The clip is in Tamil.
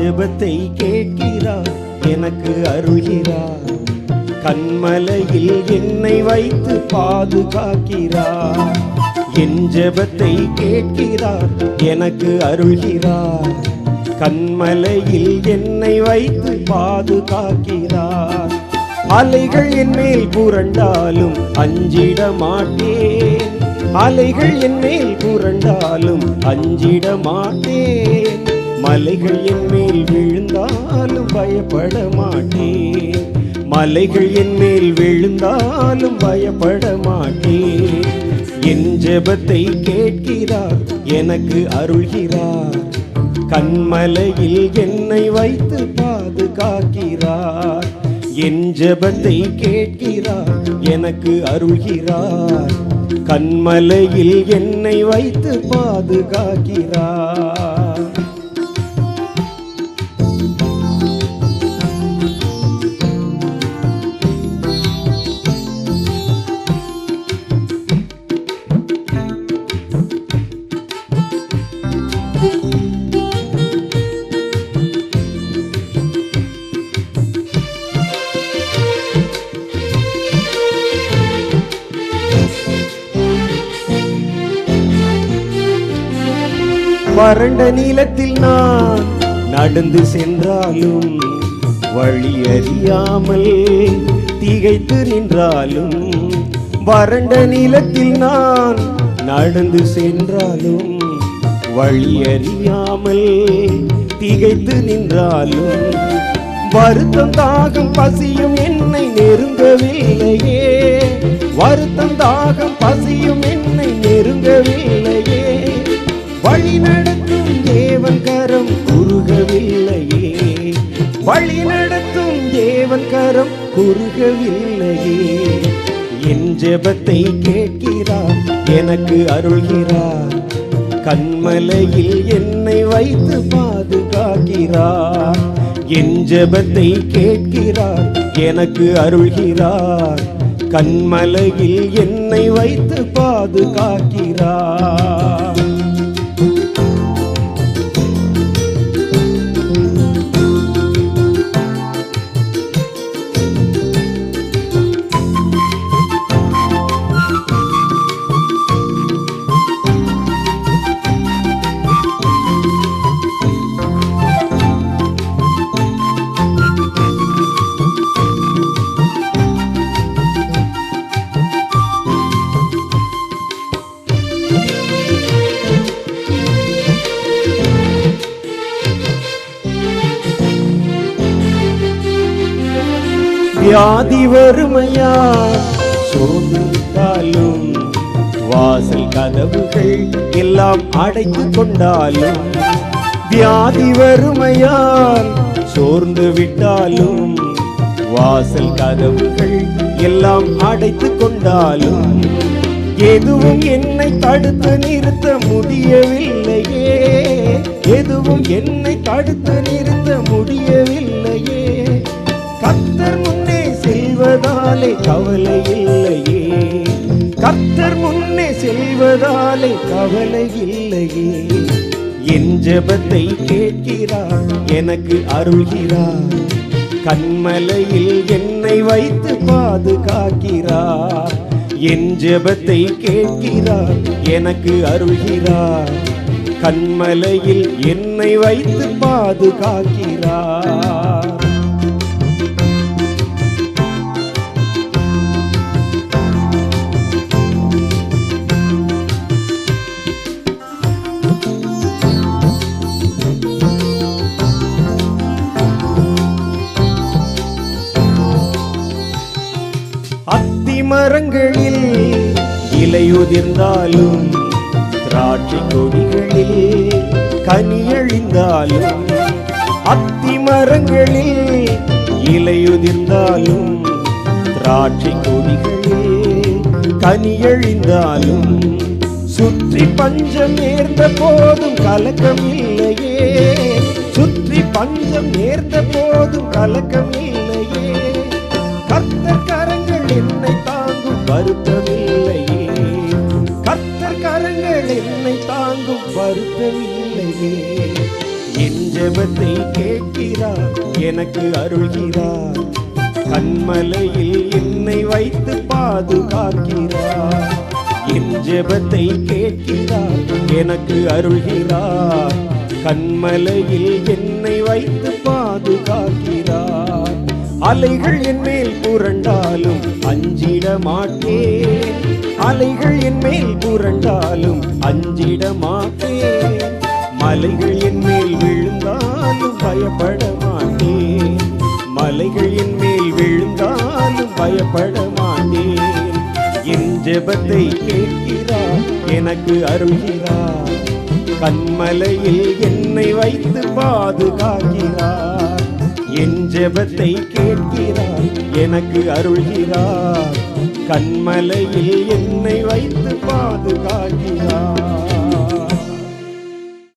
ஜெபத்தை கேட்கிறார், எனக்கு அருள்கிறார். கண்மலையில் என்னை வைத்து பாதுகாக்கிறார். என் ஜெபத்தை கேட்கிறார், எனக்கு அருள்கிறார். கண்மலையில் என்னை வைத்து பாதுகாக்கிறார். அலைகள் என் மேல் புரண்டாலும் அஞ்சிட மாட்டேன். அலைகள் என் மேல் புரண்டாலும் அஞ்சிட மாட்டேன். மலைகள் என் மேல் விழுந்தாலும் பயப்பட மாட்டேன். மலைகள் என் மேல் விழுந்தாலும் பயப்பட மாட்டேன். என் ஜெபத்தை கேட்கிறார், எனக்கு அருள்கிறார். கண்மலையில் என்னை வைத்து பாதுகாக்கிறார். என் ஜெபத்தை கேட்கிறார், எனக்கு அருள்கிறார். கண்மலையில் என்னை வைத்து பாதுகாக்கிறார். வறண்ட நிலத்தில் நான் நடந்து சென்றாலும், வழி அறியாமல் திகைத்து நின்றாலும், வறண்ட நிலத்தில் நான் நடந்து சென்றாலும், வழி அறியாமல் திகைத்து நின்றாலும், வருத்தம் தாகம் பசியும் என்னை நெருங்கவில்லையே. வருத்தம் தாகம் பசியும் என்னை நெருங்கவில்லையே. வழி நடத்தும் தேவன் கரம் குறுகவில்லையே. வழி நடத்தும் தேவன் கரம் குறுகவில்லையே. என் ஜெபத்தை கேட்கிறார், எனக்கு அருள்கிறார். கண்மலையில் என்னை வைத்து பாதுகாக்கிறார். என் ஜெபத்தை கேட்கிறார், எனக்கு அருள்கிறார். கண்மலையில் என்னை வைத்து பாதுகாக்கிறார். வியாதி வறுமையா சோர்ந்தாலும், வாசல் கதவுகள் எல்லாம் அடைத்து கொண்டாலும், வியாதி வறுமையால் சோர்ந்து விட்டாலும், வாசல் கதவுகள் எல்லாம் அடைத்து கொண்டாலும், எதுவும் என்னை தடுத்து நிறுத்த முடியவில்லையே. எதுவும் என்னை தடுத்து நிறுத்த முடியவில்லையே. கர்த்தர் முன்னே செல்வதாலே கவலை இல்லையே. கர்த்தர் முன்னே செல்வதாலே கவலை இல்லையே. என் ஜெபத்தை கேட்கிறார், எனக்கு அருள்கிறார். கண்மலையில் என்னை வைத்து பாதுகாக்கிறார். என் ஜெபத்தை கேட்கிறார், எனக்கு அருள்கிறார். கண்மலையில் என்னை வைத்து பாதுகாக்கிறார். மரங்களில் இலையுதிர்ந்தாலும், திராட்சை கொடிகளில் கனியழிந்தாலும், அத்தி மரங்களில் இலையுதிர்ந்தாலும், திராட்சை கொடிகளில் கனியழிந்தாலும், சுற்றி பஞ்சம் நேர்ந்த போதும் கலக்கம் இல்லையே. சுற்றி பஞ்சம் நேர்ந்த போதும் கலக்கம் இல்லையே. கர்த்தர் கரங்கள் என்னை தாங்கும் வருத்தமில்லையே. கர்த்தர் கரங்கள் என்னை தாங்கும் வருத்தமில்லையே. என் ஜெபத்தை கேட்கிறார், எனக்கு அருள்கிறார். கன்மலையில் என்னை வைத்து பாதுகாக்கிறார். என் ஜெபத்தை கேட்கிறார், எனக்கு அருள்கிறார். கன்மலையில் என்னை வைத்து பாதுகாக்கிறார். அலைகள் என் மேல் புரண்டாலும் அஞ்சிட மாட்டேன். அலைகள் என் மேல் புரண்டாலும் அஞ்சிட மாட்டேன். மலைகள் என் மேல் விழுந்தாலும் பயப்பட மாட்டேன். மலைகள் என் மேல் விழுந்தாலும் பயப்பட மாட்டேன். என் ஜெபத்தை கேட்கிறார், எனக்கு அருள்கிறார். கன்மலையில் என்னை வைத்து பாதுகாக்கிறார். என் ஜெபத்தை கேட்கிறார், எனக்கு அருள்கிறார். கன்மலையில் என்னை வைத்து பாதுகாக்கிறார்.